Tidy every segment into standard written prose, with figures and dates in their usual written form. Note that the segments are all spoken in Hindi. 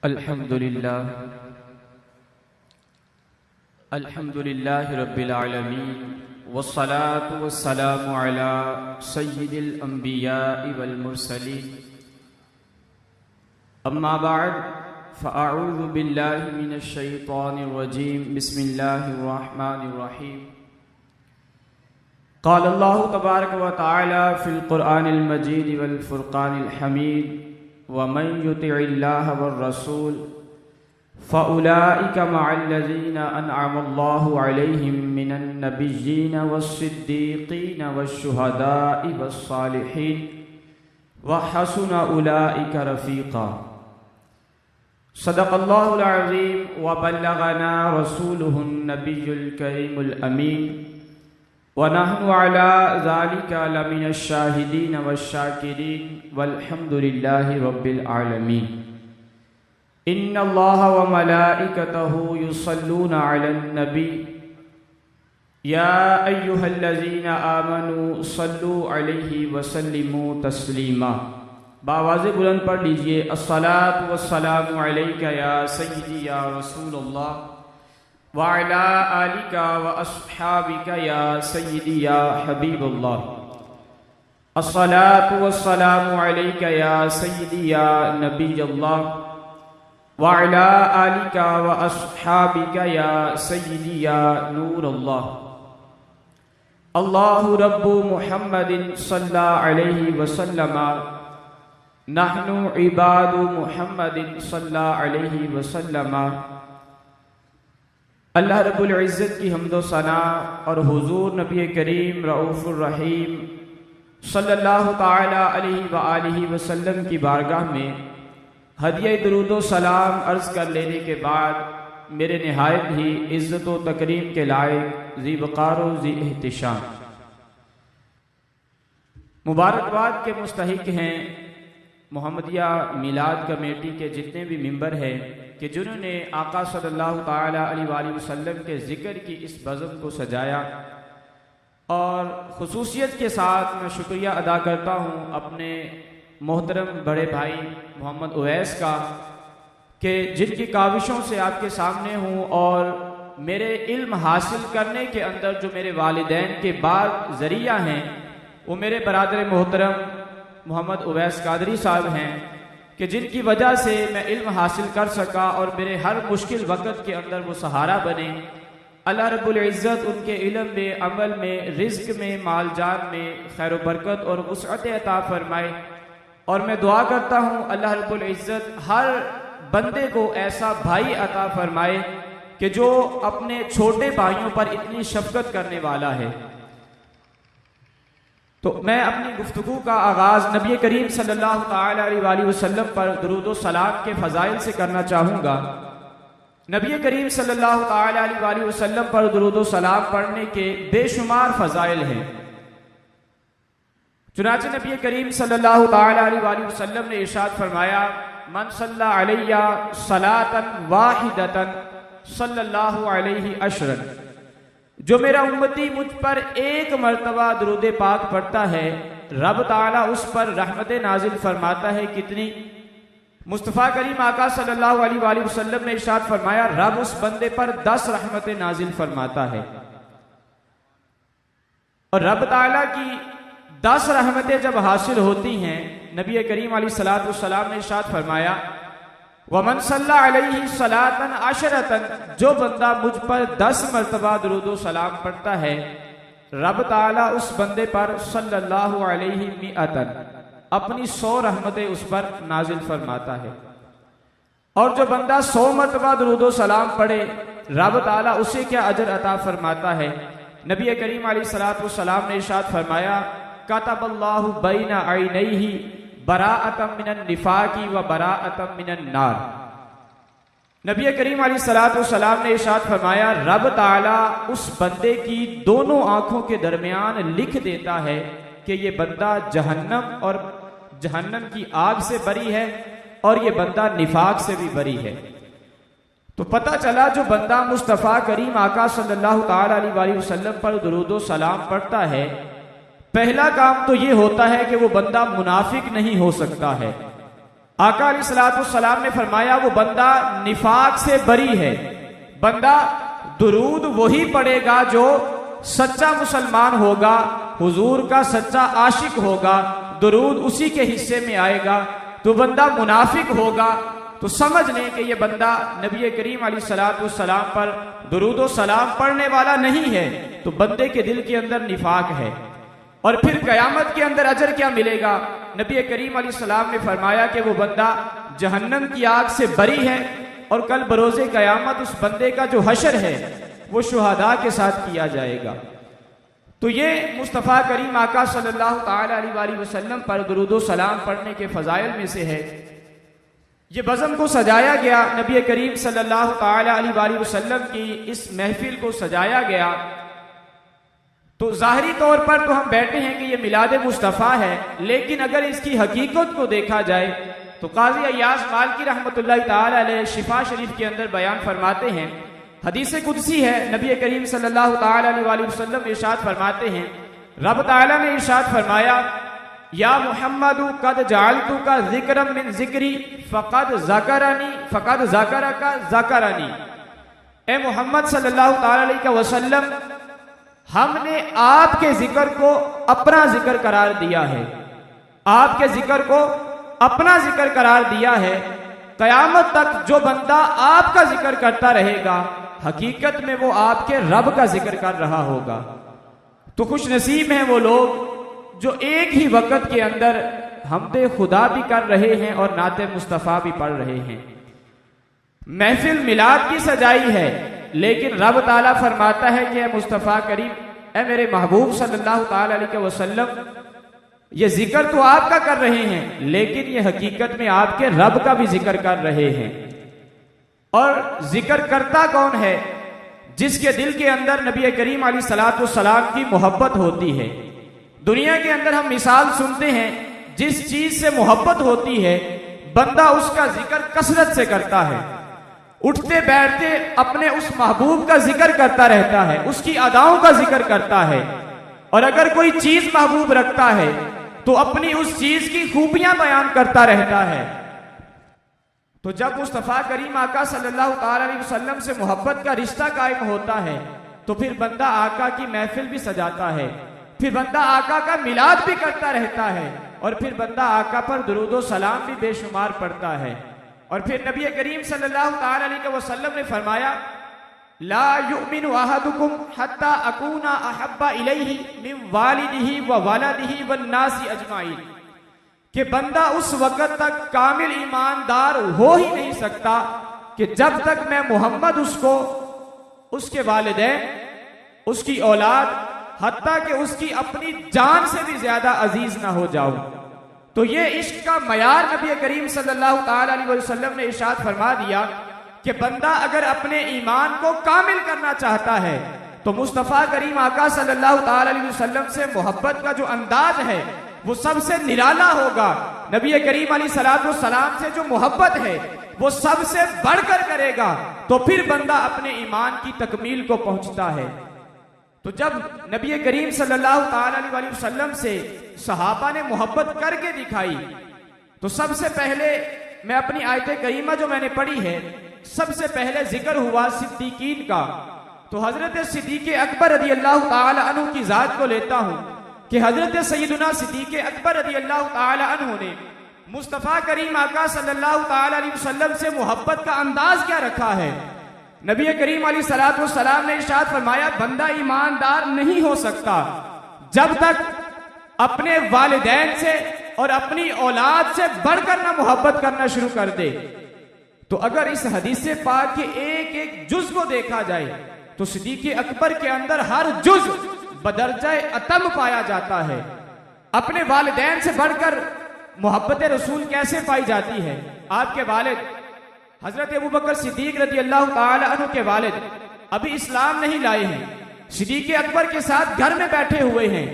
अल्हम्दुलिल्लाह रब्बिल आलमीन वस्सलातु वस्सलामु अला सय्यिदिल अंबिया'i वल मुरसलीन अम्मा बअद फ़अऊज़ु बिल्लाहि मिनश शैतानिर रजीम बिस्मिल्लाहिर रहमानिर रहीम क़ाल अल्लाहु तबारक व तआला फ़िल क़ुरआनिल मजीद वल फ़ुरक़ानिल हमीद वमन युतिइल्लाह वर रसूल फ़उलाइका मअल्लज़ीना अनअमल्लाहु अलैहिम मिनन नबिय्यीन वस्सिद्दीक़ीन वश्शुहदाኢ वस्सालिहीन व हसुन उलाइका रफ़ीक़ा। सदक़ल्लाहुल अज़ीम व बल्लगना रसूलुहुन नबियुल करीमुल अमीन व नहनु अला ज़ालिका लमिनश शाहिदीन वश्शाकिरीन वल्हम्दुलिल्लाहि रब्बिल आलमीन। इन्नल्लाह व मलाइकतहु युसल्लूना अलन नबी या अय्युहल्लज़ीना आमनू सल्लू अलैहि व सल्लिमू तस्लीमा। बावाज़े बुलंद पढ़ लीजिए, अस्सलातु वस्सलामु अलैका या सय्यदी या रसूलल्लाह व अला आलिका व अस्हाबिका या सय्यदी या हबीबल्लाह। अस्सलातु वस्सलामु अलैका या सय्यदी या नबीयल्लाह व अला आलिका व अस्हाबिका या सय्यदी या नूरल्लाह। अल्लाहु रब्बु मुहम्मदिन सल्लल्लाहु अलैहि वसल्लम नहनु इबादु मुहम्मदिन सल्लल्लाहु अलैहि वसल्लम। अल्लाह रब्बुल इज़्ज़त की हम्दो सना और हुजूर नबी करीम रऊफ़ुर रहीम सल्लल्लाहु ताला अलैहि व आलिहि वसल्लम की बारगाह में हदिया दुरूदो सलाम अर्ज़ कर लेने के बाद मेरे निहायत ही इज़्ज़त व तकरीम के लायक ज़ी वक़ार व ज़ी एहतिशाम मुबारकबाद के मुस्तहिक़ हैं मोहम्मदिया मिलाद कमेटी के जितने भी मेंबर हैं कि जिन्होंने आका सल्लल्लाहु ताला अलैहि वसल्लम के ज़िक्र की इस बज़म को सजाया। और ख़ुसूसियत के साथ मैं शुक्रिया अदा करता हूँ अपने मोहतरम बड़े भाई मोहम्मद उवैस का कि जिनकी काविशों से आपके सामने हूँ और मेरे इल्म हासिल करने के अंदर जो मेरे वालिदैन के बाद ज़रिया हैं वो मेरे बरादर मोहतरम मोहम्मद उवैस कादरी साहब हैं कि जिनकी वजह से मैं इल्म हासिल कर सका और मेरे हर मुश्किल वक़्त के अंदर वो सहारा बने। अल्लाह रब्बुल इज़्ज़त उनके इल्म में, अमल में, रिज़्क़ में, माल जान में खैर बरकत और वुसअत अता फरमाए। और मैं दुआ करता हूँ अल्लाह रब्बुल इज़्ज़त हर बंदे को ऐसा भाई अता फरमाए कि जो अपने छोटे भाइयों पर इतनी शफ़क़त करने वाला है। तो मैं अपनी गुफ्तगू का आगाज़ नबी करीम सल्लल्लाहु ताला अलैहि वसल्लम पर दुरूद व सलाम के फ़ज़ाइल से करना चाहूँगा। नबी करीम सल्लल्लाहु ताला अलैहि वसल्लम पर दुरूद व सलाम पढ़ने के बेशुमार फ़ज़ाइल हैं। चुनांचे नबी करीम सल्लल्लाहु ताला अलैहि वसल्लम ने इरशाद फरमाया, मन सल्ला अलैया सलातन वाहिदतन सल्लल्लाहु अलैहि अशरन। जो मेरा उम्मती मुझ पर एक मर्तबा दुरूद पाक पढ़ता है रब ताला उस पर रहमत नाजिल फरमाता है। कितनी? मुस्तफ़ा करीम आका सल्लल्लाहु अलैहि वसल्लम ने इरशाद फरमाया, रब उस बंदे पर 10 रहमत नाजिल फरमाता है। और रब ताला की 10 रहमतें जब हासिल होती हैं, नबी करीम अलैहिस्सलातु वस्सलाम ने इरशाद फरमाया, वमन सल्ला अलैहि सलातन अशरतन। जो बंदा मुझ पर 10 मरतबा दुरूद व सलाम पढ़ता है रब ताला उस बंदे पर सल्लल्लाहु अलैहि मिअतन अपनी 100 रहमतें उस पर नाजिल फरमाता है। और जो बंदा 100 मरतबा दुरूद व सलाम पढ़े रब ताला उसे क्या अजर अता फरमाता है। नबी करीम अलैहिस्सलातु वस्सलाम ने इरशाद फरमाया, कतबल्लाहु बैना ऐनैहि बराअतम मिनन निफाकी व बराअतम मिनन नार। नबी करीम अलैहिस्सलातु वस्सलाम ने इरशाद फरमाया, रब ताला उस बंदे की दोनों आंखों के दरमियान लिख देता है कि ये बंदा जहन्नम और जहन्नम की आग से बरी है और ये बंदा निफाक से भी बरी है। तो पता चला जो बंदा मुस्तफ़ा करीम आका सल्लल्लाहु ताला अलैहि वसल्लम पर दुरूद व सलाम पढ़ता है पहला काम तो ये होता है कि वो बंदा मुनाफिक नहीं हो सकता है। आका अलैहिस्सलाम ने फरमाया वो बंदा निफाक से बरी है। बंदा दुरूद वही पढ़ेगा जो सच्चा मुसलमान होगा, हुजूर का सच्चा आशिक होगा, दुरूद उसी के हिस्से में आएगा। तो बंदा मुनाफिक होगा तो समझ लें कि ये बंदा नबी करीम अलैहिस्सलाम पर दुरूद व सलाम पढ़ने वाला नहीं है, तो बंदे के दिल के अंदर निफाक है। और फिर कयामत के अंदर अजर क्या मिलेगा? नबी करीम अलैहिस्सलाम ने फरमाया कि वो बंदा जहन्नम की आग से बरी है और कल बरोज़े कयामत उस बंदे का जो हशर है वो शुहदा के साथ किया जाएगा। तो ये मुस्तफ़ा करीम आका सल्लल्लाहु तआला अलैहि वसल्लम पर दुरूद व सलाम पढ़ने के फ़ज़ाइल में से है। ये बज़म को सजाया गया, नबी करीम सल्लल्लाहु तआला अलैहि वसल्लम की इस महफिल को सजाया गया। तो ज़ाहरी तौर पर तो हम बैठे हैं कि ये मिलाद मुस्तफ़ा है, लेकिन अगर इसकी हकीकत को देखा जाए तो काज़ी अय्याज़ मालिकी रहमतुल्लाहि तआला अलैह शिफा शरीफ के अंदर बयान फरमाते हैं, हदीस कुदसी है, नबी करीम सल्लल्लाहु तआला अलैहि वसल्लम इरशाद फरमाते हैं, रब ताला ने इरशाद फरमाया, या मुहम्मदु कद जअलतुका ज़िक्रम मिन ज़िक्री फ़क़द ज़करका ज़करनी। ए मोहम्मद सल्लल्लाहु तआला अलैहि वसल्लम, हमने आपके जिक्र को अपना जिक्र करार दिया है, आपके जिक्र को अपना जिक्र करार दिया है। कयामत तक जो बंदा आपका जिक्र करता रहेगा हकीकत में वो आपके रब का जिक्र कर रहा होगा। तो खुश नसीब हैं वो लोग जो एक ही वक़्त के अंदर हमदे खुदा भी कर रहे हैं और नाते मुस्तफ़ा भी पढ़ रहे हैं। महफिल मिलाद की सजाई है, लेकिन रब ताला फरमाता है कि मुस्तफ़ा करीम, ए मेरे महबूब सल्लल्लाहु तआला अलैहि वसल्लम, ये जिक्र तो आपका कर रहे हैं, लेकिन ये हकीकत में आपके रब का भी जिक्र कर रहे हैं। और जिक्र करता कौन है? जिसके दिल के अंदर नबी करीम अलैहिस्सलाम की मोहब्बत होती है। दुनिया के अंदर हम मिसाल सुनते हैं, जिस चीज से मोहब्बत होती है बंदा उसका जिक्र कसरत से करता है, उठते बैठते अपने उस महबूब का जिक्र करता रहता है, उसकी अदाओं का जिक्र करता है। और अगर कोई चीज महबूब रखता है तो अपनी उस चीज की खूबियां बयान करता रहता है। तो जब मुस्तफ़ा करीम आका सल्लल्लाहु तआला अलैहि वसल्लम से मोहब्बत का रिश्ता कायम होता है तो फिर बंदा आका की महफिल भी सजाता है, फिर बंदा आका का मिलाद भी करता रहता है, और फिर बंदा आका पर दुरूद व सलाम भी बेशुमार पढ़ता है। और फिर नबी करीम सल्लल्लाहु तआला अलैहि वसल्लम ने फरमाया, ला युमिनु अहदुकुम हत्ता अकूना अहब्बा इलैहि मिन वालिदिही व वलदिही वन नासी अजमाइन, कि बंदा उस वक़्त तक कामिल ईमानदार हो ही नहीं सकता कि जब तक मैं मोहम्मद उसको, उसके वालिदैन, उसकी औलाद, हत्ता कि उसकी अपनी जान से भी ज्यादा अजीज ना हो जाऊं। तो ये इश्क का मयार नबी करीम सल्लल्लाहु तआला अलैहि वसल्लम ने इरशाद फरमा दिया कि बंदा अगर अपने ईमान को कामिल करना चाहता है तो मुस्तफ़ा करीम आका सल्लल्लाहु तआला अलैहि वसल्लम से मोहब्बत का जो अंदाज है वो सबसे निराला होगा। नबी करीम अलैहिस्सलाम से जो मोहब्बत है वो सबसे बढ़कर करेगा, तो फिर बंदा अपने ईमान की तकमील को पहुंचता है। तो जब नबी करीम सल्लल्लाहु तआला अलैहि वसल्लम से सहाबा ने मोहब्बत करके दिखाई, तो सबसे पहले मैं अपनी आयत करीमा जो मैंने पढ़ी है, सबसे पहले जिक्र हुआ सिद्दीकीन का। तो हजरत सिद्दीक़ अकबर रज़ी अल्लाह तआला अन्हु की जात को लेता हूं कि हजरत सैयदुना सिद्दीक़ अकबर रज़ी अल्लाह तआला अन्हु ने मुस्तफ़ा करीम आका सल्लल्लाहु तआला अलैहि वसल्लम से मोहब्बत का अंदाज क्या रखा है। नबी करीम अलैहिस्सलाम ने इरशाद फरमाया, बंदा ईमानदार नहीं हो सकता जब तक अपने वालिदैन से और अपनी औलाद से बढ़कर ना मोहब्बत करना शुरू कर दे। तो अगर इस हदीस पाक के एक एक जुज को देखा जाए तो सिद्दीक़ अकबर के अंदर हर जुज बदरजाए अतम पाया जाता है। अपने वालिदैन से बढ़कर मोहब्बत रसूल कैसे पाई जाती है? आपके वालिद हजरत अबू बकर सिद्दीक रज़ी अल्लाह तआला अन्हु के वालिद अभी इस्लाम नहीं लाए हैं, सिद्दीक़ अकबर के साथ घर में बैठे हुए हैं,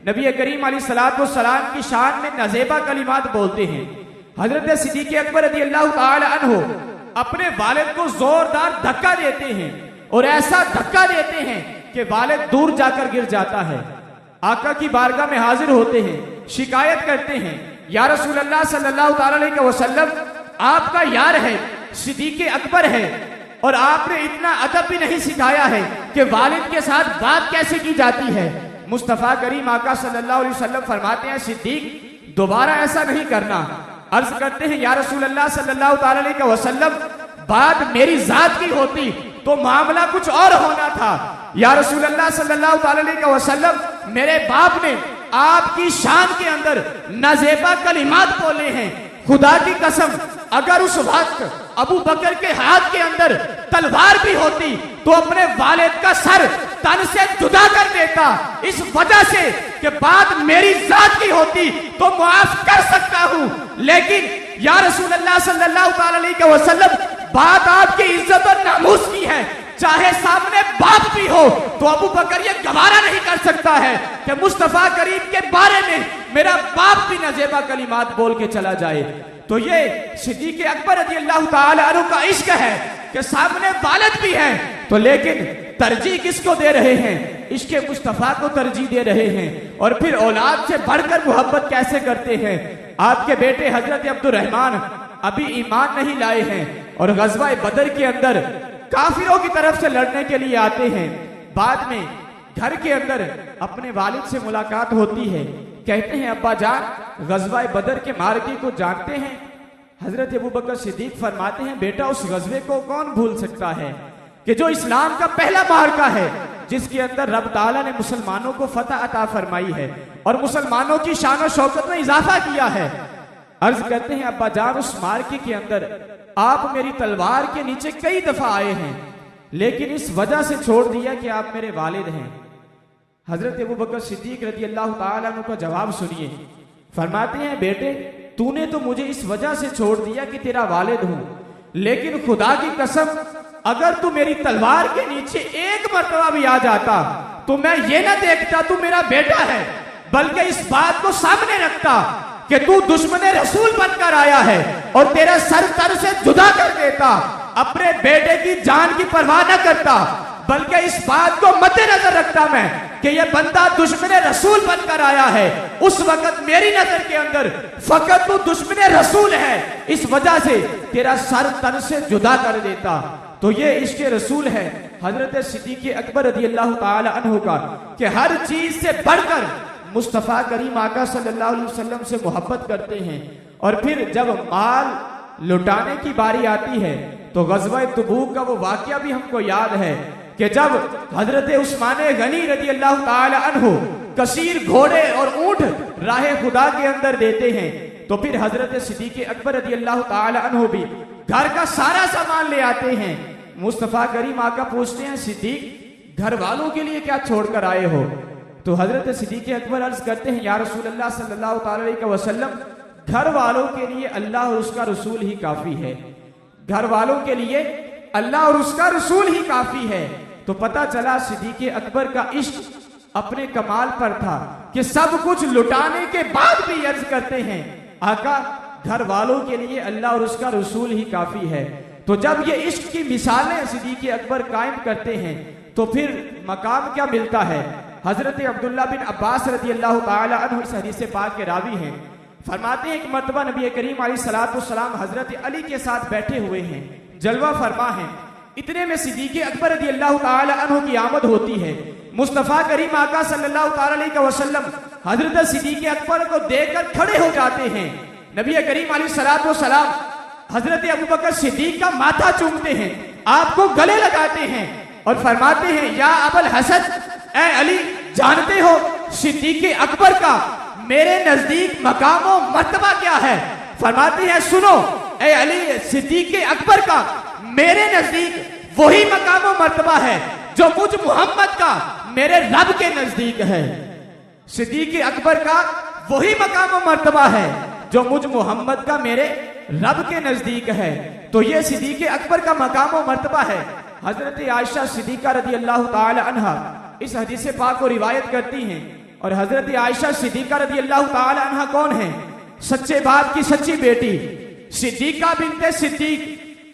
नबी करीम अलैहिस्सलाम की शान में नज़ेबा कलिमात बोलते हैं। हजरत सिद्दीक़ अकबर रज़ी अल्लाह तआला अन्हु अपने वालिद को जोरदार धक्का देते हैं और ऐसा धक्का देते हैं कि वालिद दूर जाकर गिर जाता है। आका की बारगाह में हाजिर होते हैं, शिकायत करते हैं या रसूल अल्लाह सल्लल्लाहु अलैहि वसल्लम आपका यार है, सिद्दीक़ अकबर है, और आपने इतना अदब भी नहीं सिखाया है कि वालिद के साथ बात कैसे की जाती है। मुस्तफ़ा करीम आका सल्लल्लाहु अलैहि वसल्लम फरमाते हैं, सिद्दीक दोबारा ऐसा नहीं करना। अर्ज करते हैं, या रसूल अल्लाह सल्लल्लाहु अलैहि वसल्लम बात मेरी जात की होती तो मामला कुछ और होना था। या रसूल अल्लाह सल्लल्लाहु अलैहि वसल्लम मेरे बाप ने आपकी शान के अंदर नाज़ेबा कलिमात बोले हैं। खुदा की कसम अगर उस वक्त अबू बकर के हाथ के अंदर तलवार भी होती तो अपने वालिद का सर तन से जुदा कर देता। इस वजह से कि बात मेरी जात की होती तो माफ कर सकता हूं, लेकिन या रसूल अल्लाह सल्लल्लाहु अलैहि वसल्लम बात आपकी इज्जत और नामूस की है, चाहे सामने बाप भी हो तो अबू बकर ये गवारा नहीं कर सकता है कि मुस्तफा करीम के बारे में मेरा बाप भी नजेबा कलिमात बोल के चला जाए। तो ये सिद्दीक़ अकबर रज़ियल्लाहु ताला अन्हु का इश्क है कि सामने वालिद भी है, तो लेकिन तरजीह किसको दे रहे हैं? इश्क़ मुस्तफ़ा को तरजीह दे रहे हैं। और फिर औलाद से बढ़कर मोहब्बत कैसे करते हैं? आपके बेटे हजरत अब्दुर्रहमान अभी ईमान नहीं लाए हैं और ग़ज़वा बदर के अंदर काफिरों की तरफ से लड़ने के लिए आते हैं। बाद में घर के अंदर अपने वालिद से मुलाकात होती है, कहते हैं, अब्बा जान ग़ज़वा बदर के मार्के को जानते हैं? हजरत अबू बकर सिद्दीक फरमाते हैं, बेटा उस ग़ज़वे को कौन भूल सकता है कि जो इस्लाम का पहला मार्का है, जिसके अंदर रब ताला ने मुसलमानों को फतह अता फरमाई है और मुसलमानों की शान और शौकत में इजाफा किया है। अर्ज करते हैं, अब्बा जान उस मार्के के अंदर आप मेरी तलवार के नीचे कई दफा आए हैं, लेकिन इस वजह से छोड़ दिया कि आप मेरे वालिद हैं। हजरत अबू बकर सिद्दीक रज़ियल्लाहु ताला अन्हु का जवाब सुनिए। फरमाते हैं, बेटे तूने तो मुझे इस वजह से छोड़ दिया कि तेरा वालिद हूं, लेकिन खुदा की कसम अगर तू मेरी तलवार के नीचे एक मर्तबा भी आ जाता तो मैं ये ना देखता तू मेरा बेटा है, बल्कि इस बात को सामने रखता कि तू दुश्मन रसूल बनकर आया है और तेरा सर तर से जुदा कर देता। अपने बेटे की जान की परवाह न करता, बल्कि इस बात को मद्देनजर रखता मैं कि यह बंदा दुश्मन रसूल बनकर आया है। उस वक्त मेरी नजर के अंदर फकत तू दुश्मन रसूल है, इस वजह से तेरा सर तन से जुदा कर देता। तो ये इश्क़ रसूल है हजरत सिद्दीक़ अकबर रज़ियल्लाहु ताला अन्हु का कि हर चीज से बढ़कर मुस्तफ़ा करीम आका सल्लल्लाहु अलैहि वसल्लम से मोहब्बत करते हैं। और फिर जब माल लुटाने की बारी आती है तो ग़ज़वा तबूक का वो वाक़या भी हमको याद है कि जब हजरत उस्मान गनी रज़ियल्लाहु ताला अन्हु कसीर घोड़े और ऊंट राह खुदा के अंदर देते हैं, तो फिर हजरत सिद्दीक़ अकबर रज़ियल्लाहु ताला अन्हु भी घर का सारा सामान ले आते हैं। मुस्तफ़ा करीम आका पूछते हैं, सिद्दीक घर वालों के लिए क्या छोड़कर आए हो? तो हजरत सिद्दीक़ अकबर अर्ज करते हैं, या रसूल अल्लाह सल्लल्लाहु अलैहि वसल्लम घर वालों के लिए अल्लाह और उसका रसूल ही काफी है। घर वालों के लिए अल्लाह और उसका रसूल ही काफी है। तो पता चला सिद्दीक़ अकबर का इश्क अपने कमाल पर था कि सब कुछ लुटाने के बाद भी अर्ज करते हैं, आका घर वालों के लिए अल्लाह और उसका रसूल ही काफी है। तो जब ये इश्क की मिसालें सिद्दीक़ अकबर कायम करते हैं तो फिर मकाम क्या मिलता है? हजरत अब्दुल्ला बिन अब्बास रज़ियल्लाहु ताला अन्हु इस हदीस पाक के रावी हैं। फरमाते हैं, एक मर्तबा नबी करीम अलैहिस्सलातु वस्सलाम हजरत अली के साथ बैठे हुए हैं, जलवा फरमा है। इतने में सिद्दीक़ अकबर रज़ियल्लाहु ताला अन्हु की आमद होती है। मुस्तफ़ा करीम आका सल्लल्लाहु ताला अलैहि वसल्लम हजरत सिद्दीक़ अकबर को देखकर खड़े हो जाते हैं। नबी करीम अलैहिस्सलातु वस्सलाम हजरत अबू बकर सिद्दीक का माथा चूमते हैं, आपको गले लगाते हैं और फरमाते हैं, या अबुल हसन ए अली, जानते हो सिद्दीक़ अकबर का मेरे नजदीक मकाम और मर्तबा क्या है? फरमाते हैं, सुनो ए अली, सिद्दीक़ अकबर का मेरे नजदीक वही मकाम और मर्तबा है जो मुझ मोहम्मद का मेरे रब के नजदीक है। सिद्दीक़ अकबर का वही मकाम और मर्तबा है जो मुझ मोहम्मद का मेरे रब के नजदीक है। तो ये सिद्दीक़ अकबर का मकाम और मर्तबा है। हजरत आयशा सिद्दीक़ा रज़ियल्लाहु ताला अन्हा इस हदीस पाक को रिवायत करती हैं। और हजरत आयशा सिद्दीक़ा रज़ियल्लाहु ताला अन्हा कौन है? सच्चे बाप की सच्ची बेटी सिद्दीक़ा बिन्ते सिद्दीक,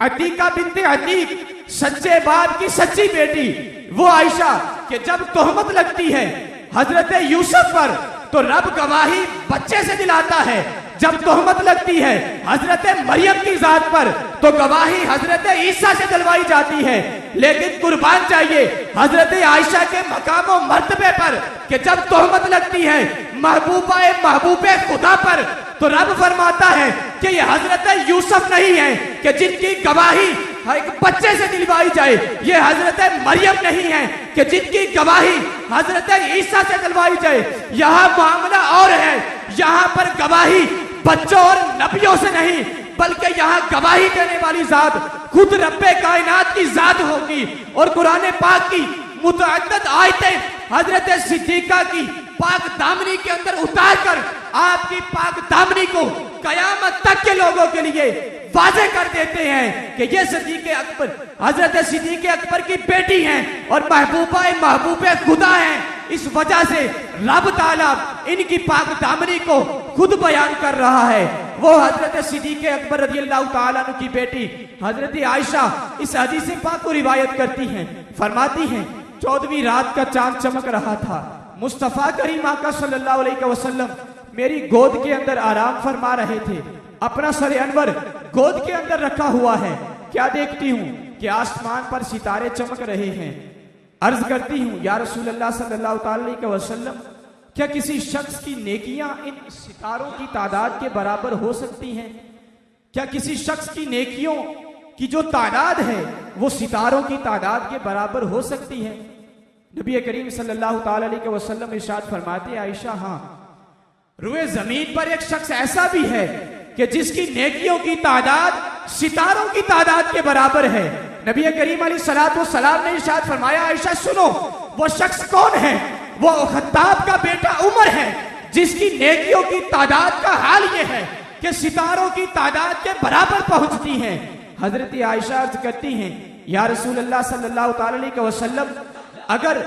अतीका बिन्ते अतीक, सच्चे बाप की सच्ची बेटी वो आयशा कि जब तोहमत लगती है हजरत यूसुफ पर तो रब गवाही बच्चे से दिलाता है, जब तोहमत लगती है हजरत मरियम की जात पर तो गवाही हजरत ईसा से दिलवाई जाती है, लेकिन कुर्बान चाहिए हजरत आयशा के मकाम और मर्तबे पर कि जब तोहमत लगती है महबूबे खुदा पर तो रब फरमाता है कि ये हजरत यूसुफ नहीं है कि जिनकी गवाही एक बच्चे से दिलवाई जाए, ये हजरत मरियम नहीं है कि जिनकी गवाही हजरत ईसा से दिलवाई जाए। यहाँ मामला और है, यहाँ पर गवाही बच्चों और नबियों से नहीं बल्कि यहाँ गवाही देने वाली जात खुद रब्बे कायनात की जात होगी। और कुरान पाक की मुतअद्दिद आयतें हजरत सिद्दीका की पाक दामनी के अंदर उतार कर आपकी पाक दामनी को कयामत तक के लोगों के लिए वाजे कर देते हैं कि ये सिद्दीक़ अकबर हजरत सिद्दीक़ अकबर की बेटी हैं और महबूबे खुदा हैं। इस वजह से रब ताला इनकी पाक दामनी को खुद बयान कर रहा है। वो हजरत सिद्दीक़ अकबर रज़ियल्लाहु ताला अन्हु की बेटी हजरत आयशा इस हदीस पाक को रिवायत करती हैं, फरमाती हैं 14वीं रात का चांद चमक रहा था, मुस्तफ़ा करीम आका सल्लल्लाहु अलैहि वसल्लम मेरी गोद के अंदर आराम फरमा रहे थे, अपना सर अनवर गोद के अंदर रखा हुआ है। क्या देखती हूँ कि आसमान पर सितारे चमक रहे हैं। अर्ज करती हूँ या रसूलल्लाह सल्लल्लाहु अलैहि वसल्लम, क्या किसी शख्स की नेकियां इन सितारों की तादाद के बराबर हो सकती हैं? क्या किसी शख्स की नेकियों की जो तादाद है वो सितारों की तादाद के बराबर हो सकती है? नबी करीम सल्लल्लाहु अलैहि वसल्लम इरशाद फरमाते हैं, आयशा हाँ, रुए जमीन पर एक शख्स ऐसा भी है कि जिसकी नेकियों की तादाद सितारों की तादाद के बराबर है। नबी करीम अलैहिस्सलाम ने इरशाद फरमाया, आयशा सुनो, वो शख्स कौन है? वो खत्ताब का बेटा उमर है जिसकी नेकियों की तादाद का हाल ये है कि सितारों की तादाद के बराबर पहुंचती हैं। हजरत आयशा अर्ज करती हैं, या रसूलल्लाह सल्लल्लाहु अलैहि वसल्लम, अगर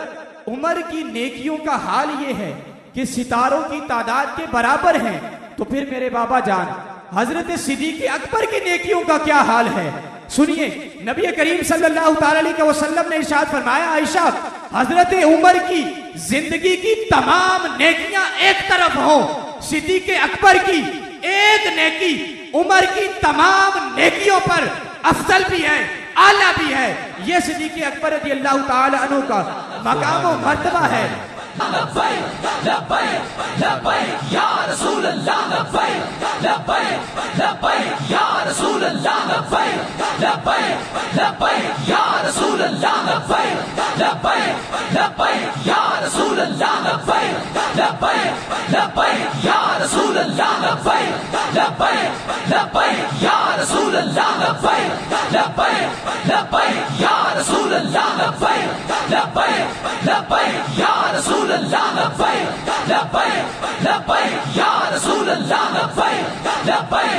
उमर की नेकियों का हाल ये है कि सितारों की तादाद के बराबर हैं तो फिर मेरे बाबा जान हजरत सिद्दीक़ अकबर की नेकियों का क्या हाल है? सुनिए, नबी करीम सल्लल्लाहु अलैहि वसल्लम ने इरशाद फरमाया, आयशा हजरत उमर की जिंदगी की तमाम नेकियां एक तरफ हो, सिद्दीक़ अकबर की एक नेकी उमर की तमाम नेकियों पर अफजल भी है, आला भी है। यह सिद्दीक़ अकबर रज़ियल्लाहु ताला अन्हु का मकाम और मर्तबा है। लब्बैक लब्बैक लब्बैक या रसूल अल्लाह, लब्बैक लब्बैक लब्बैक या रसूल अल्लाह, लब्बैक लब्बैक लब्बैक या रसूल अल्लाह, लब्बैक लब्बैक लब्बैक या रसूल अल्लाह, लब्बैक लब्बैक लब्बैक या रसूल अल्लाह, लब्बैक लब्बैक लब्बैक या रसूल अल्लाह, लब्बैक लब्बैक लब्बैक या रसूल अल्लाह, लब्बैक लब्बैक लब्बैक या रसूल अल्लाह, लब्बैक लब्बैक लब्बैक या रसूल अल्लाह, लब्बैक लब्बैक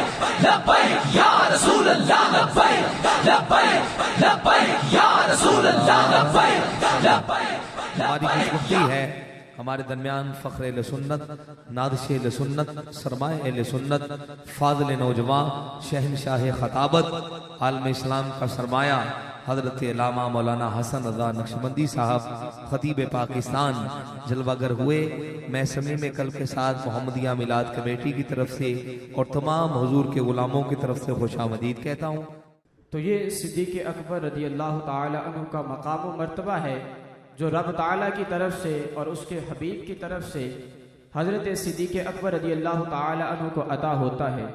लब्बैक या रसूल अल्लाह, लब्बैक लब्बैक लब्बैक या रसूल अल्लाह, लब्बैक लब्बैक। हमारी खुशबख्ती है हमारे दरमियान फ़ख्र सुन्नत, नादिश सुन्नत, सरमाए सुन्नत, फाज़िल नौजवान, शहनशाह खताबत, आलम इस्लाम का सरमाया हज़रत अल्लामा मौलाना हसन रज़ा नक्शबंदी साहब खतीब पाकिस्तान जलवागर हुए। मैं समय में कल के साथ मोहम्मदिया मिलाद कमेटी की तरफ से और तमाम हुजूर के गुलामों की तरफ से खुशामदीद कहता हूँ। तो ये सिद्दीक़ अकबर रज़ियल्लाहु ताला अन्हु का मकाम व मर्तबा है जो रब ताला की तरफ से और उसके हबीब की तरफ से हज़रत सिद्दीक़ अकबर रज़ियल्लाहु ताला अन्हु को अता होता है।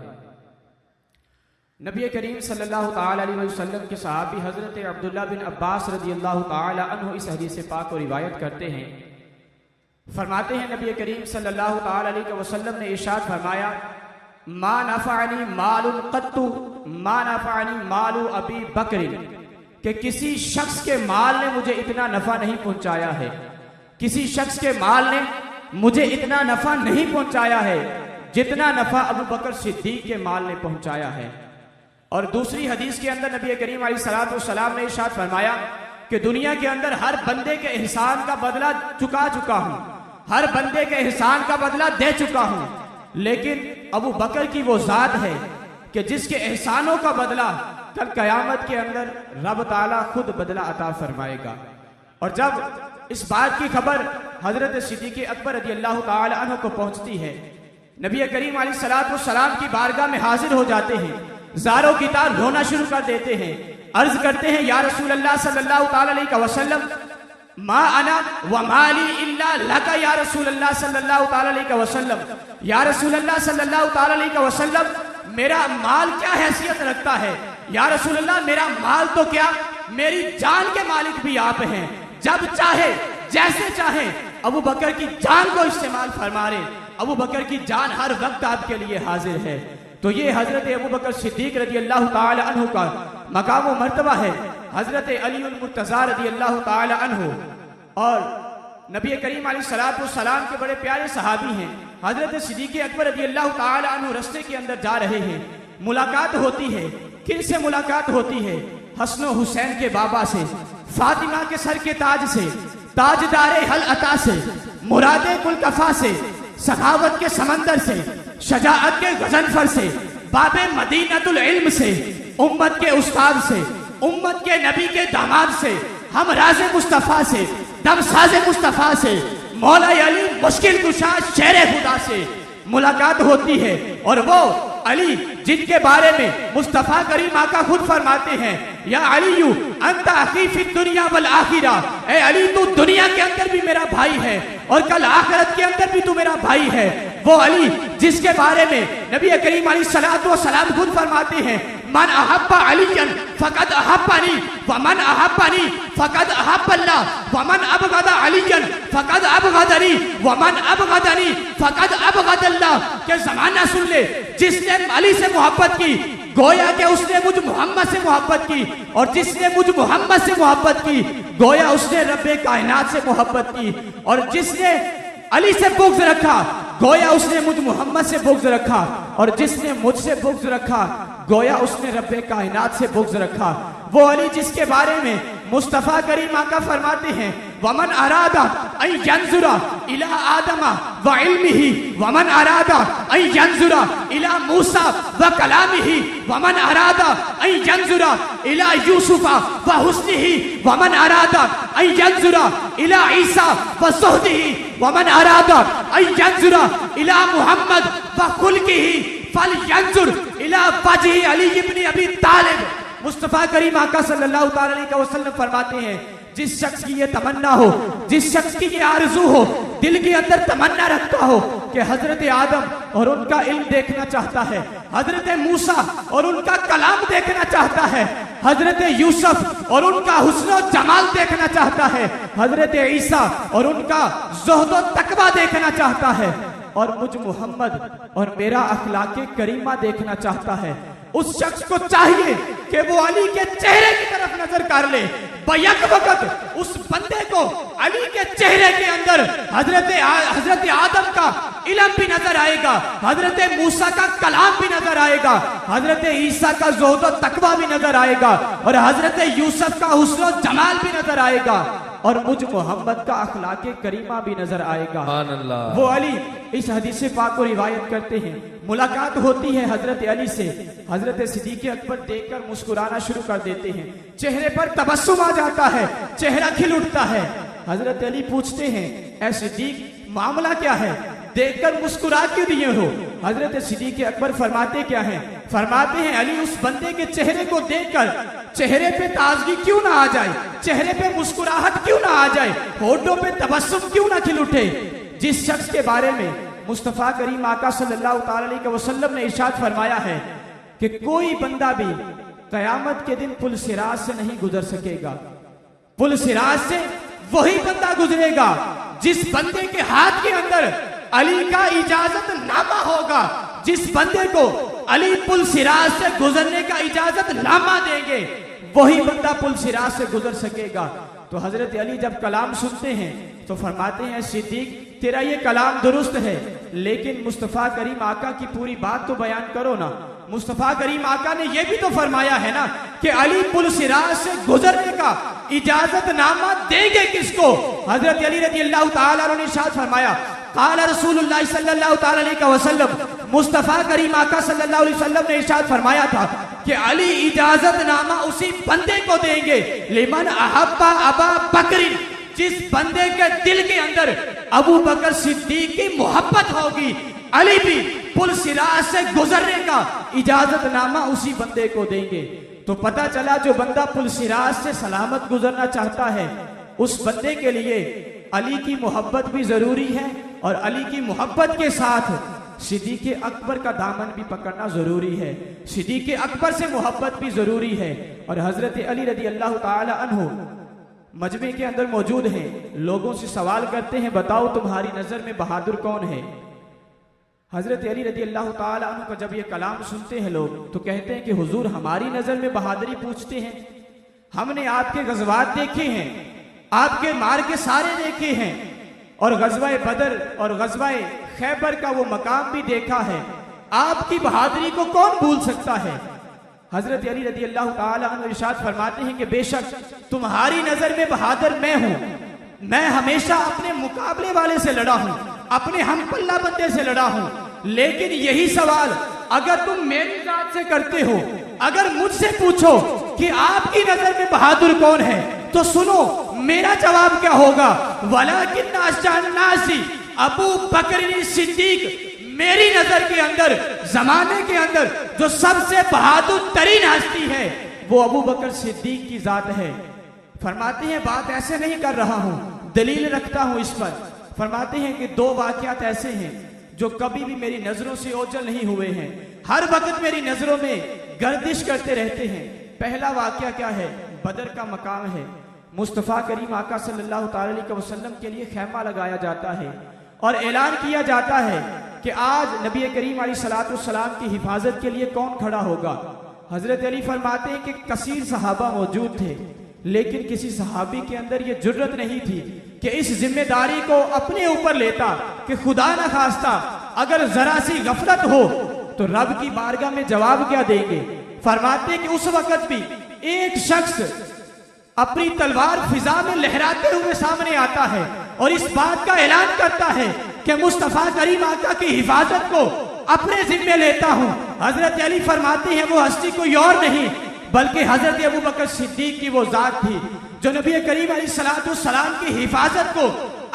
नबी करीम सल्लल्लाहु ताला अलैहि वसल्लम के सहाबी हज़रत अब्दुल्लाह बिन अब्बास रज़ियल्लाहु ताला अन्हु इस हदीस पाक को रिवायत करते हैं, फरमाते हैं नबी करीम सल्लल्लाहु ताला अलैहि वसल्लम ने इरशाद फरमाया, मा नफ़अनी मालुन क़त्तु मा नफ़अनी मालु अबी बकर, कि किसी शख्स के माल ने मुझे इतना नफा नहीं पहुंचाया है, किसी शख्स के माल ने मुझे इतना नफा नहीं पहुंचाया है जितना नफा अबू बकर सिद्दीक के माल ने पहुंचाया है। और दूसरी हदीस के अंदर नबी करीम अलैहिस्सलाम ने इरशाद फरमाया कि दुनिया के अंदर हर बंदे के एहसान का बदला चुका चुका हूं, हर बंदे के एहसान का बदला दे चुका हूं, लेकिन अबू बकर की वो जात है कि जिसके एहसानों का बदला कल कयामत के अंदर रब ताला खुद बदला अता फरमाएगा। और जब इस बात की खबर हजरत सिद्दीक़ अकबर रज़ियल्लाहु ताला अन्हु को पहुंचती है नबी करीम अलैहिस्सलाम की बारगाह में हाजिर हो जाते हैं, ज़ारो की तार रोना शुरू कर देते हैं, अर्ज करते हैं या रसूल अल्लाह सल्लल्लाहु ताला अलैहि वसल्लम मा अना व माली इल्ला लका या रसूल अल्लाह सल्लल्लाहु ताला अलैहि वसल्लम, या रसूल अल्लाह सल्लल्लाहु ताला अलैहि वसल्लम मेरा माल क्या हैसियत रखता है, या रसूल अल्लाह मेरा माल तो क्या मेरी जान के मालिक भी आप हैं, जब चाहे जैसे चाहे अबू बकर की जान को इस्तेमाल फरमा रहे, अबू बकर की जान हर वक्त आपके लिए हाजिर है। तो ये हजरत अबू बकर सिद्दीक रजी अल्लाह ताला अन्हु का मकाम व मर्तबा है। हजरत अली उल मुर्तज़ा रजी अल्लाह ताला अन्हु और नबी करीम अलैहिस्सलाम के बड़े प्यारे सहाबी हैं। हजरत सिद्दीक अकबर रजी अल्लाह ताला अन्हु रास्ते के अंदर जा रहे हैं, मुलाकात होती है। किन से मुलाकात होती है? हसन हुसैन के बाबा से, फातिमा के सर के ताज से, ताजदारे हल अता से, मुरादे कुल कफा से, सखावत के समंदर से, शजाअत के गजनफर से, बाबे मदीनतुल इल्म से, उम्मत के उस्ताद से, उम्मत के नबी के दामाद से, हम राज़े मुस्तफ़ा से, दमसाज़े मुस्तफ़ा से, मौला अली मुश्किल कुशा शेर खुदा से मुलाकात होती है। और वो अली जिनके बारे में मुस्तफ़ा करीम आका खुद फरमाते हैं या अलीयू अंता अखी फिद दुनिया वल आखिरा, ए अली तू दुनिया के अंदर भी मेरा भाई है और कल आखिरत के अंदर भी तू मेरा भाई है। वो अली जिसके बारे में नबी करीम अलैहिस्सलाम खुद फरमाते हैं मन अहब्बा अलीयन फकद अहब्बनी व मन अहब्बनी फकद अहब्बल्लाह व मन अबगदा अलीयन फकद अबगदनी व मन अबगदनी फकद अबगदल्लाह। के जमाना सुन ले, जिसने अली से मोहब्बत की गोया कि उसने मुझ मोहम्मद से मोहब्बत की, और जिसने मुझ मोहम्मद से मोहब्बत की गोया उसने रब्बे कायनात से मोहब्बत की, और जिसने अली से बुग़्ज़ रखा गोया उसने मुझ मोहम्मद से बुग़्ज़ रखा, और जिसने मुझसे बुग़्ज़ रखा गोया उसने रब्बे कायनात से बुग़्ज़ रखा। वो अली जिसके बारे में मुस्तफ़ा करीम आका फरमाते हैं वमन अरादा अन यंजुरा इला आदमा व इल्मिही वमन अरादा अन यंजुरा इला मूसा व कलामिही वमन अरादा अन यंजुरा इला यूसुफा व हुस्निही वमन अरादा अन यंजुरा इला ईसा व सुहदिही वमन अरादा अन यंजुरा इला मुहम्मद व खुल्किही फल यंजुर इला वजही अली इब्न अबी तालिब। मुस्तफ़ा करीम आका सल्लल्लाहु अलैहि वसल्लम फरमाते हैं जिस शख्स की ये तमन्ना हो, जिस शख्स की ये आरज़ू हो, दिल के अंदर तमन्ना रखता हो कि हजरत आदम और उनका इल्म देखना चाहता है, हजरत मूसा और उनका कलाम देखना चाहता है, हजरत यूसुफ और उनका हुस्न जमाल देखना चाहता है, हजरत ईसा और उनका ज़ुहद तकवा देखना चाहता है, और मुझ मोहम्मद और मेरा अखलाके करीमा देखना चाहता है, उस शख्स को चाहिए कि वो अली के चेहरे की तरफ नजर कर ले। बैक वक्त उस बंदे को अली के चेहरे के अंदर हजरत आदम का इल्म भी नजर आएगा, हजरत मूसा का कलाम भी नजर आएगा, हजरत ईसा का ज़ुहद और तकवा भी नजर आएगा, और हजरत यूसुफ का हुस्न और जमाल भी नजर आएगा, और मुझ मोहम्मद का अखलाके करीमा भी नजर आएगा। वो अली इस हदीस पाक को रिवायत करते हैं। मुलाकात होती है हजरत अली से, हजरत सिद्दीक अकबर देखकर मुस्कुराना शुरू कर देते हैं, चेहरे पर तबस्सुम आ जाता है, चेहरा खिल उठता है। हजरत अली पूछते हैं ऐ सिद्दीक मामला क्या है, देखकर मुस्कुरा क्यों दिए हो? हजरत सिद्दीक अकबर फरमाते क्या हैं? फरमाते हैं अली उस बंदे के चेहरे को देखकर चेहरे पे ताजगी क्यों ना आ जाए, चेहरे पे मुस्कुराहट क्यों ना आ जाए, होठों पे तबस्सुम क्यों ना खिल उठे, जिस शख्स के बारे में मुस्तफ़ा करीम आका सल्लल्लाहु अलैहि वसल्लम ने इरशाद फरमाया है कि कोई बंदा भी क़यामत के दिन पुल सिराज से नहीं गुजर सकेगा। पुल सिराज से वही बंदा गुजरेगा जिस बंदे के हाथ के अंदर अली का इजाजत नामा होगा, जिस बंदे को अली पुल सिराज से गुजरने का इजाजत नामा देंगे वही बंदा पुल सिराज से गुजर सकेगा। तो हजरत अली जब कलाम सुनते हैं तो फरमाते हैं सिद्दीक तेरा ये कलाम दुरुस्त है, लेकिन मुस्तफ़ा करीम आका की पूरी बात तो बयान करो ना। मुस्तफ़ा करीम आका ने यह भी तो फरमाया है ना कि अली पुल सिराज से गुजरने का इजाजत नामा देंगे किसको? हजरत अली रज़ी अल्लाह ताला अन्हु ने इरशाद फरमाया क़ाल रसूलुल्लाह सल्लल्लाहु ताला अलैहि वसल्लम, मुस्तफ़ा करीम आका सल्लल्लाहु अलैहि वसल्लम ने इरशाद फरमाया था कि अली इजाजत नामा उसी बंदे को देंगे लिमन अहब्बा अबा बकरिन, जिस बंदे के दिल के अंदर अबू बकर सिद्दीक की मोहब्बत होगी, अली भी पुल सिराज से गुजरने का इजाजतनामा उसी बंदे को देंगे। तो पता चला जो बंदा पुल सिराज से सलामत गुजरना चाहता है उस बंदे के लिए अली की मोहब्बत भी जरूरी है और अली की मोहब्बत के साथ सिद्दीक़ अकबर का दामन भी पकड़ना जरूरी है। सिद्दीक़ अकबर से मोहब्बत भी जरूरी है। और हजरत अली रदी अल्लाह ताला अन्हु मजमे के अंदर मौजूद हैं, लोगों से सवाल करते हैं बताओ तुम्हारी नजर में बहादुर कौन है। हजरत अली रदी अल्लाह ताला अन्हु का जब ये कलाम सुनते हैं लोग तो कहते हैं कि हुजूर हमारी नजर में बहादुरी पूछते हैं, हमने आपके गज़वात देखे हैं, आपके मार के सारे देखे हैं और गज़वाए बदर और गज़वाए खैबर का वो मकाम भी देखा है, आपकी बहादुरी को कौन भूल सकता है। हजरत अली रदी अल्लाह ताला अन्हु इरशाद फरमाते हैं कि बेशक तुम्हारी नजर में बहादुर मैं हूं, मैं हमेशा अपने मुकाबले वाले से लड़ा हूं, अपने हम पल्ला बंदे से लड़ा हूं, लेकिन यही सवाल अगर तुम मेरी जात से करते हो, अगर मुझसे पूछो कि आपकी नजर में बहादुर कौन है तो सुनो मेरा जवाब क्या होगा। वलाकिन नासी अबू बकर सिद्दीक, मेरी नजर के अंदर जमाने के अंदर जो सबसे बहादुर तरीन हस्ती है वो अबू बकर सिद्दीक की जात है। फरमाते हैं बात ऐसे नहीं कर रहा हूं, दलील रखता हूं इस पर। फरमाते हैं कि दो वाकयात ऐसे हैं जो कभी भी मेरी नजरों से ओझल नहीं हुए हैं, हर वक्त मेरी नजरों में गर्दिश करते रहते हैं। पहला वाकया क्या है, बदर का मकाम है। मुस्तफ़ा करीम आका सल्लल्लाहु अलैहि वसल्लम के लिए खैमा लगाया जाता है और ऐलान किया जाता है कि आज नबी करीम अलैहिस्सलाम की हिफाजत के लिए कौन खड़ा होगा। हजरत अली फरमाते हैं कि कसीर सहाबा मौजूद थे, लेकिन किसी सहाबी के अंदर ये जुर्रत नहीं थी कि इस जिम्मेदारी को अपने ऊपर लेता कि खुदा न खास्ता अगर जरा सी गफलत हो तो रब की बारगाह में जवाब क्या देंगे। फरमाते हैं कि उस वक्त भी एक शख्स अपनी तलवार फिजा में लहराते हुए सामने आता है और इस बात का ऐलान करता है कि मुस्तफा करीम आका की हिफाजत को अपने जिम्मे लेता हूं। हजरत अली फरमाते हैं वो हस्ती कोई और नहीं बल्कि हजरत अबू बकर सिद्दीक की वो जात थी जो नबी करीम अलैहिस्सलाम की हिफाजत को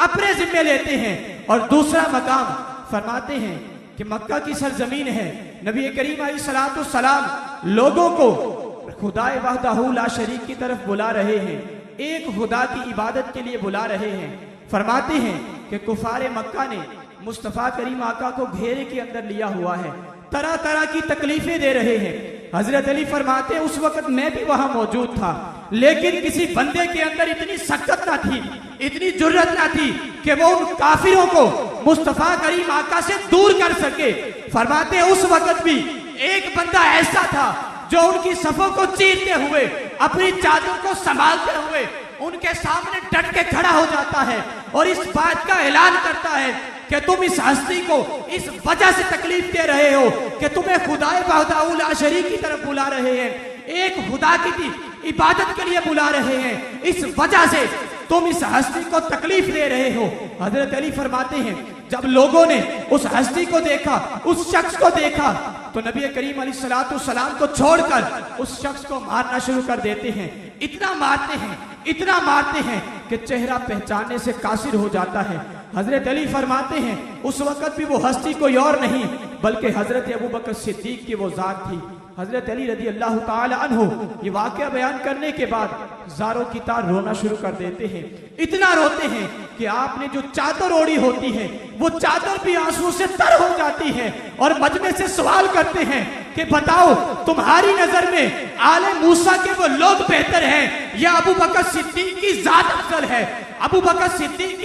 अपने जिम्मे लेते हैं। और दूसरा मकाम फरमाते हैं कि मक्का की सरजमीन है, नबी करीम अलैहिस्सलाम लोगों को खुदाए वहदहू ला शरीक की तरफ बुला रहे हैं, एक खुदा की इबादत के लिए बुला रहे हैं। फरमाते हैं कि कुफारे मक्का ने मुस्तफ़ा करीम आका को घेरे के अंदर लिया हुआ है, तरह तरह की तकलीफें दे रहे हैं। हजरत अली फरमाते हैं उस वक्त मैं भी वहां मौजूद था, लेकिन किसी बंदे के अंदर इतनी सख्त ना थी, इतनी जुर्रत ना थी कि वो उन काफिरों को मुस्तफ़ा करीम आका से दूर कर सके। फरमाते हैं उस वक्त भी एक बंदा ऐसा था जो उनकी सफों को चीरते हुए अपनी चादर को संभालते हुए उनके सामने डट के खड़ा हो जाता है और इस बात का ऐलान करता है कि तुम इस हस्ती को इस वजह से तकलीफ दे रहे हो कि तुम्हें खुदाए वहदहू ला शरीक की तरफ बुला रहे हैं, एक खुदा की इबादत के लिए बुला रहे हैं, इस वजह से तुम इस हस्ती को तकलीफ दे रहे हो। हजरत अली फरमाते हैं जब लोगों ने उस हस्ती को देखा, उस शख्स को देखा तो नबी करीम अलैहिस्सलाम को छोड़कर उस शख्स को मारना शुरू कर देते हैं। इतना मारते हैं कि चेहरा पहचानने से कासिर हो जाता है। हजरत अली फरमाते हैं उस वक्त भी वो हस्ती कोई और नहीं बल्कि हजरत अबू बकर सिद्दीक की वो जात थी। हजरत अली रदी अल्लाह ताला अन्हु ये वाकया बयान करने के बाद जारों की तार रोना शुरू कर देते हैं। इतना रोते हैं कि आपने जो चादर ओढ़ी होती है वो चादर भी आंसू से तर हो जाती है और मजमे से सवाल करते हैं कि बताओ तुम्हारी नजर में आले मूसा के वो लोग बेहतर हैं या अबू बकर सिद्दीक की जात अफजल है। अबू बकर सिद्दीक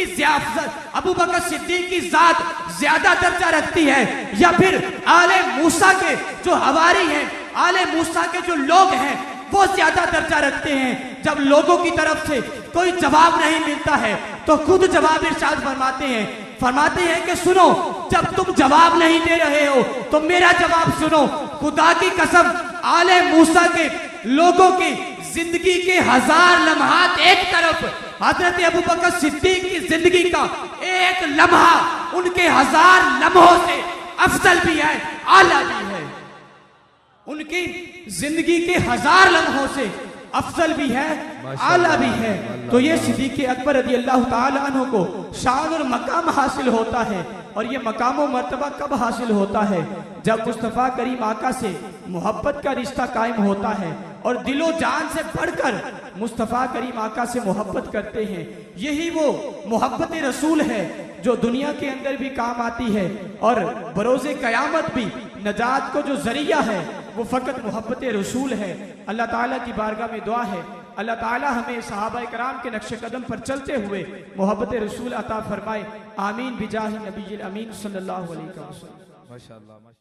की जात ज्यादा दर्जा रखती है या फिर आले मूसा के जो हवारी हैं, आले मूसा के जो लोग हैं वो ज्यादा दर्जा रखते हैं। जब लोगों की तरफ से कोई जवाब नहीं मिलता है तो खुद जवाब इरशाद फरमाते हैं कि सुनो, जब तुम जवाब नहीं दे रहे हो तो मेरा जवाब सुनो। खुदा की कसम आले मूसा के लोगों की जिंदगी के 1000 लम्हात एक तरफ, हजरत अबू बकर सिद्दीक की जिंदगी का एक लम्हा उनके 1000 लम्हों से अफजल भी है, आला भी है। उनकी जिंदगी के 1000 लम्हों से अफजल भी है, आला भी है। तो ये सिद्दीक़ अकबर रज़ी अल्लाह ताला अन्हु को शान और मकाम हासिल होता है। और ये मकाम और मर्तबा कब हासिल होता है? जब मुस्तफ़ा करीम आका से मोहब्बत का रिश्ता कायम होता है और दिलो जान से बढ़कर मुस्तफ़ा करीम आका से मोहब्बत करते हैं। यही वो मोहब्बत रसूल है जो दुनिया के अंदर भी काम आती है और बरोज़े क़यामत भी नजात को जो जरिया है वो फ़कत मोहब्बत रसूल है। अल्लाह ताला की बारगाह में दुआ है, अल्लाह ताला हमें सहाबा कराम के नक्शे कदम पर चलते हुए मोहब्बत रसूल अता फरमाए। आमीन बिजाहि नबील अमीन सल्लल्लाहु अलैहि वसल्लम। माशाअल्लाह।